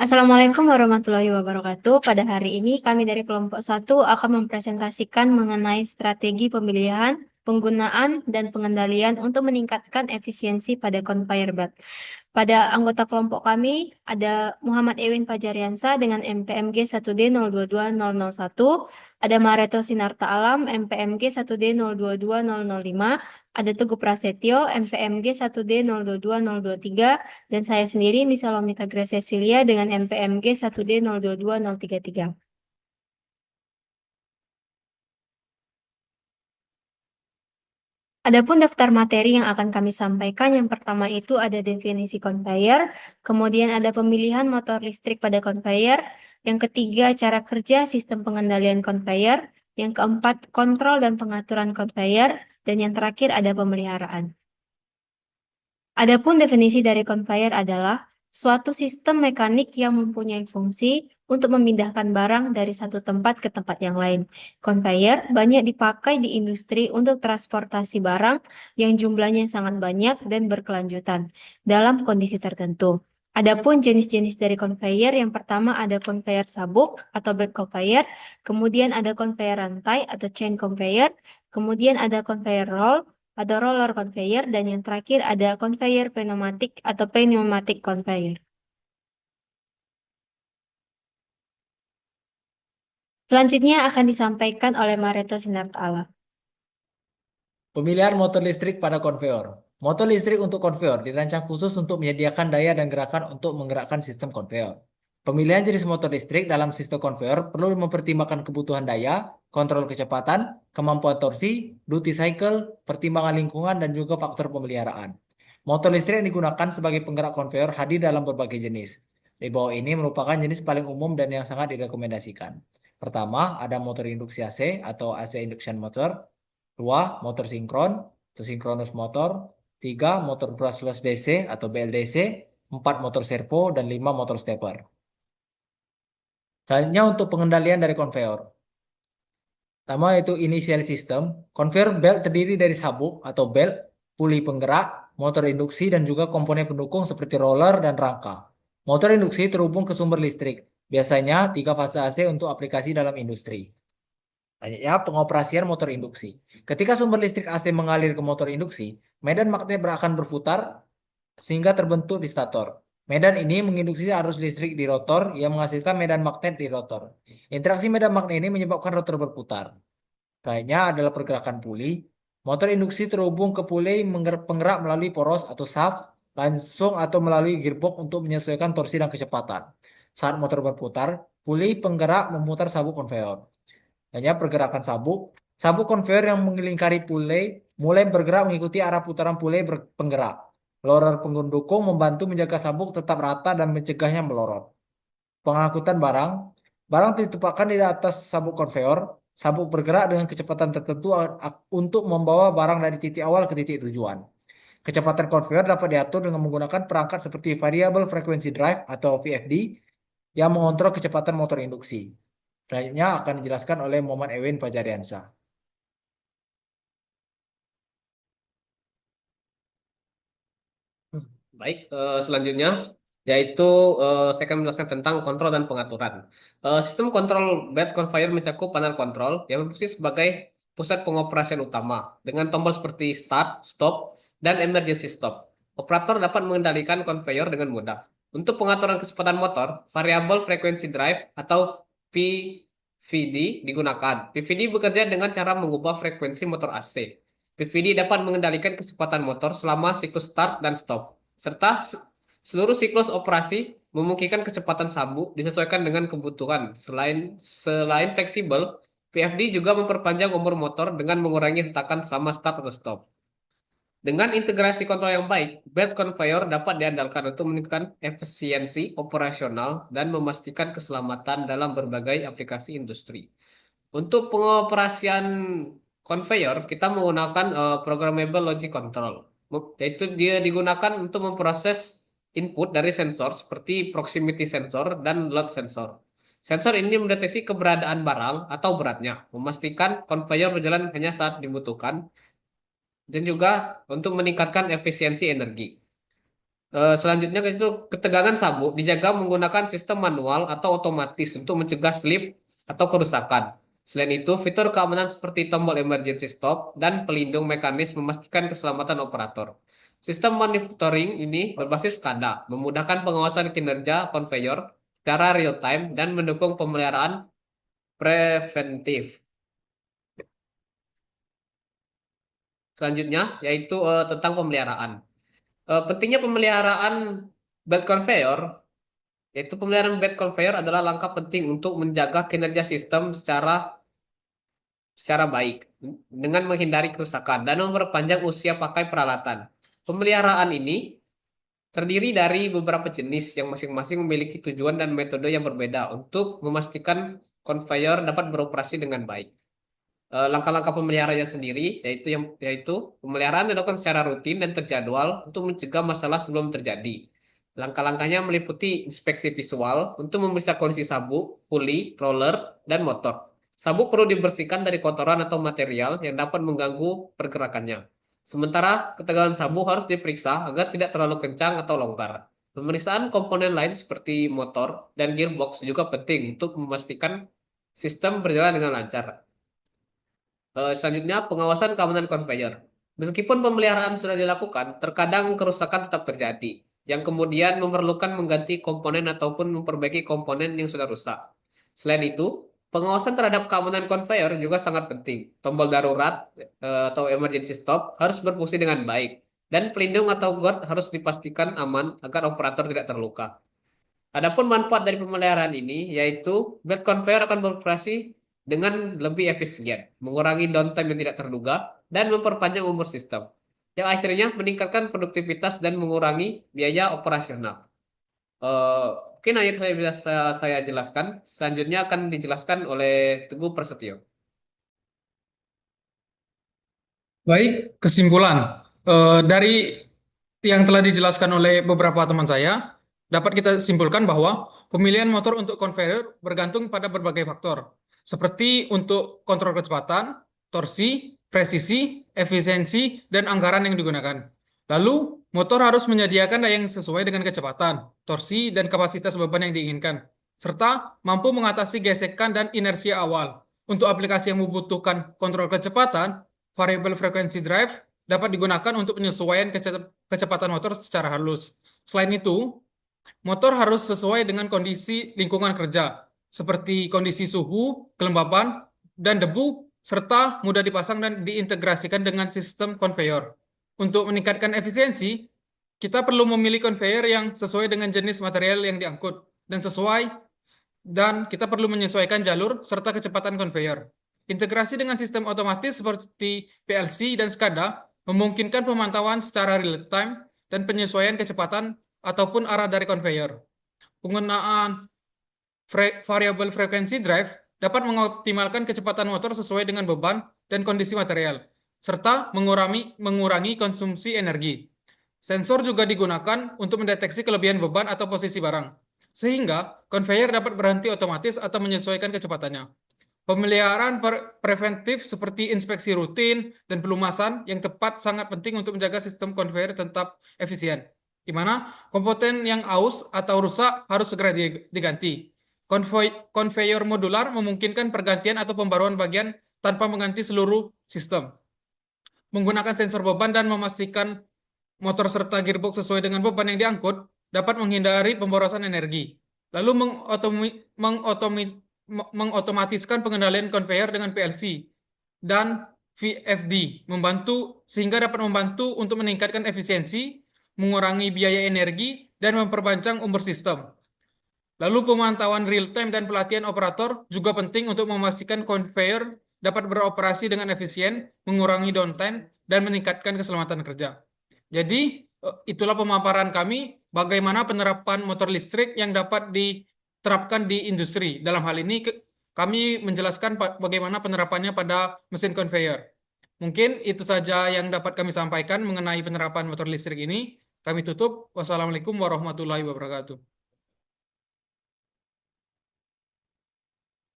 Assalamualaikum warahmatullahi wabarakatuh. Pada hari ini kami dari kelompok satu akan mempresentasikan mengenai strategi pemilihan, penggunaan, dan pengendalian untuk meningkatkan efisiensi pada conveyor belt. Pada anggota kelompok kami ada Muhammad Ewin Fajariansa dengan MPMG 1D022001, ada Mareto Sinarta Alam MPMG 1D022005, ada Teguh Prasetyo MPMG 1D022023, dan saya sendiri Misalomita Gracia Cecilia dengan MPMG 1D022033. Adapun daftar materi yang akan kami sampaikan, yang pertama itu ada definisi conveyor, kemudian ada pemilihan motor listrik pada conveyor, yang ketiga cara kerja sistem pengendalian conveyor, yang keempat kontrol dan pengaturan conveyor, dan yang terakhir ada pemeliharaan. Adapun definisi dari conveyor adalah suatu sistem mekanik yang mempunyai fungsi untuk memindahkan barang dari satu tempat ke tempat yang lain. Conveyor banyak dipakai di industri untuk transportasi barang yang jumlahnya sangat banyak dan berkelanjutan dalam kondisi tertentu. Adapun jenis-jenis dari conveyor, yang pertama ada conveyor sabuk atau belt conveyor, kemudian ada conveyor rantai atau chain conveyor, kemudian ada conveyor roll, ada roller conveyor, dan yang terakhir ada conveyor pneumatik atau pneumatic conveyor. Selanjutnya akan disampaikan oleh Mareto Sinartala. Pemilihan motor listrik pada konveyor. Motor listrik untuk konveyor dirancang khusus untuk menyediakan daya dan gerakan untuk menggerakkan sistem konveyor. Pemilihan jenis motor listrik dalam sistem konveyor perlu mempertimbangkan kebutuhan daya, kontrol kecepatan, kemampuan torsi, duty cycle, pertimbangan lingkungan, dan juga faktor pemeliharaan. Motor listrik yang digunakan sebagai penggerak konveyor hadir dalam berbagai jenis. Di bawah ini merupakan jenis paling umum dan yang sangat direkomendasikan. Pertama, ada motor induksi AC atau AC induction motor. 2. Motor sinkron atau synchronous motor. 3. Motor brushless DC atau BLDC. 4. Motor servo. Dan 5. Motor stepper. Selanjutnya untuk pengendalian dari konveyor. Pertama yaitu initial system. Konveyor belt terdiri dari sabuk atau belt, puli penggerak, motor induksi, dan juga komponen pendukung seperti roller dan rangka. Motor induksi terhubung ke sumber listrik. Biasanya 3 fase AC untuk aplikasi dalam industri. Selanjutnya, pengoperasian motor induksi. Ketika sumber listrik AC mengalir ke motor induksi, medan magnet akan berputar sehingga terbentuk di stator. Medan ini menginduksi arus listrik di rotor yang menghasilkan medan magnet di rotor. Interaksi medan magnet ini menyebabkan rotor berputar. Selanjutnya adalah pergerakan puli. Motor induksi terhubung ke puli penggerak melalui poros atau shaft langsung atau melalui gearbox untuk menyesuaikan torsi dan kecepatan. Saat motor berputar, puli penggerak memutar sabuk konveyor. Hanya pergerakan sabuk. Sabuk konveyor yang melingkari pulei mulai bergerak mengikuti arah putaran pulei penggerak. Loader pendukung membantu menjaga sabuk tetap rata dan mencegahnya melorot. Pengangkutan barang. Barang ditempatkan di atas sabuk konveyor. Sabuk bergerak dengan kecepatan tertentu untuk membawa barang dari titik awal ke titik tujuan. Kecepatan konveyor dapat diatur dengan menggunakan perangkat seperti Variable Frequency Drive atau VFD yang mengontrol kecepatan motor induksi. Selanjutnya akan dijelaskan oleh Muhammad Ewin Fajariansyah. Baik, selanjutnya yaitu saya akan menjelaskan tentang kontrol dan pengaturan. Sistem kontrol bed conveyor mencakup panel kontrol yang berfungsi sebagai pusat pengoperasian utama dengan tombol seperti start, stop, dan emergency stop. Operator dapat mengendalikan conveyor dengan mudah. Untuk pengaturan kecepatan motor, variable frequency drive atau PVD digunakan. PVD bekerja dengan cara mengubah frekuensi motor AC. PVD dapat mengendalikan kecepatan motor selama siklus start dan stop serta seluruh siklus operasi memungkinkan kecepatan sabuk disesuaikan dengan kebutuhan. Selain fleksibel, PFD juga memperpanjang umur motor dengan mengurangi hentakan selama start atau stop. Dengan integrasi kontrol yang baik, belt conveyor dapat diandalkan untuk meningkatkan efisiensi operasional dan memastikan keselamatan dalam berbagai aplikasi industri. Untuk pengoperasian conveyor, kita menggunakan programmable logic control, yaitu dia digunakan untuk memproses input dari sensor seperti proximity sensor dan load sensor. Sensor ini mendeteksi keberadaan barang atau beratnya, memastikan conveyor berjalan hanya saat dibutuhkan, dan juga untuk meningkatkan efisiensi energi. Selanjutnya itu ketegangan sabuk dijaga menggunakan sistem manual atau otomatis untuk mencegah slip atau kerusakan. Selain itu, fitur keamanan seperti tombol emergency stop dan pelindung mekanis memastikan keselamatan operator. Sistem monitoring ini berbasis SCADA, memudahkan pengawasan kinerja konveyor secara real time dan mendukung pemeliharaan preventif. Selanjutnya yaitu tentang pemeliharaan. Pentingnya pemeliharaan belt conveyor, yaitu pemeliharaan belt conveyor adalah langkah penting untuk menjaga kinerja sistem secara baik dengan menghindari kerusakan dan memperpanjang usia pakai peralatan. Pemeliharaan ini terdiri dari beberapa jenis yang masing-masing memiliki tujuan dan metode yang berbeda untuk memastikan conveyor dapat beroperasi dengan baik. Langkah-langkah pemeliharaannya sendiri yaitu pemeliharaan dilakukan secara rutin dan terjadwal untuk mencegah masalah sebelum terjadi. Langkah-langkahnya meliputi inspeksi visual untuk memeriksa kondisi sabuk, puli, roller, dan motor. Sabuk perlu dibersihkan dari kotoran atau material yang dapat mengganggu pergerakannya. Sementara ketegangan sabuk harus diperiksa agar tidak terlalu kencang atau longgar. Pemeriksaan komponen lain seperti motor dan gearbox juga penting untuk memastikan sistem berjalan dengan lancar. Selanjutnya, pengawasan keamanan konveyor. Meskipun pemeliharaan sudah dilakukan, terkadang kerusakan tetap terjadi, yang kemudian memerlukan mengganti komponen ataupun memperbaiki komponen yang sudah rusak. Selain itu, pengawasan terhadap keamanan konveyor juga sangat penting. Tombol darurat atau emergency stop harus berfungsi dengan baik, dan pelindung atau guard harus dipastikan aman agar operator tidak terluka. Adapun manfaat dari pemeliharaan ini yaitu belt conveyor akan beroperasi dengan lebih efisien, mengurangi downtime yang tidak terduga, dan memperpanjang umur sistem, yang akhirnya meningkatkan produktivitas dan mengurangi biaya operasional. Mungkin hanya itu bisa saya jelaskan. Selanjutnya akan dijelaskan oleh Teguh Prasetyo. Baik, kesimpulan dari yang telah dijelaskan oleh beberapa teman saya, dapat kita simpulkan bahwa pemilihan motor untuk conveyor bergantung pada berbagai faktor, seperti untuk kontrol kecepatan, torsi, presisi, efisiensi, dan anggaran yang digunakan. Lalu, motor harus menyediakan daya yang sesuai dengan kecepatan, torsi, dan kapasitas beban yang diinginkan, serta mampu mengatasi gesekan dan inersia awal. Untuk aplikasi yang membutuhkan kontrol kecepatan, variable frequency drive dapat digunakan untuk penyesuaian kecepatan motor secara halus. Selain itu, motor harus sesuai dengan kondisi lingkungan kerja, seperti kondisi suhu, kelembapan, dan debu, serta mudah dipasang dan diintegrasikan dengan sistem conveyor. Untuk meningkatkan efisiensi, kita perlu memilih conveyor yang sesuai dengan jenis material yang diangkut, dan kita perlu menyesuaikan jalur serta kecepatan conveyor. Integrasi dengan sistem otomatis seperti PLC dan SCADA memungkinkan pemantauan secara real-time dan penyesuaian kecepatan ataupun arah dari conveyor. Penggunaan variable frequency drive dapat mengoptimalkan kecepatan motor sesuai dengan beban dan kondisi material, serta mengurangi konsumsi energi. Sensor juga digunakan untuk mendeteksi kelebihan beban atau posisi barang, sehingga conveyor dapat berhenti otomatis atau menyesuaikan kecepatannya. Pemeliharaan preventif seperti inspeksi rutin dan pelumasan yang tepat sangat penting untuk menjaga sistem conveyor tetap efisien, di mana komponen yang aus atau rusak harus segera diganti. Conveyor modular memungkinkan pergantian atau pembaruan bagian tanpa mengganti seluruh sistem. Menggunakan sensor beban dan memastikan motor serta gearbox sesuai dengan beban yang diangkut dapat menghindari pemborosan energi. Lalu mengotomatiskan pengendalian conveyor dengan PLC dan VFD sehingga dapat membantu untuk meningkatkan efisiensi, mengurangi biaya energi, dan memperpanjang umur sistem. Lalu pemantauan real-time dan pelatihan operator juga penting untuk memastikan conveyor dapat beroperasi dengan efisien, mengurangi downtime, dan meningkatkan keselamatan kerja. Jadi, itulah pemaparan kami bagaimana penerapan motor listrik yang dapat diterapkan di industri. Dalam hal ini kami menjelaskan bagaimana penerapannya pada mesin conveyor. Mungkin itu saja yang dapat kami sampaikan mengenai penerapan motor listrik ini. Kami tutup. Wassalamualaikum warahmatullahi wabarakatuh.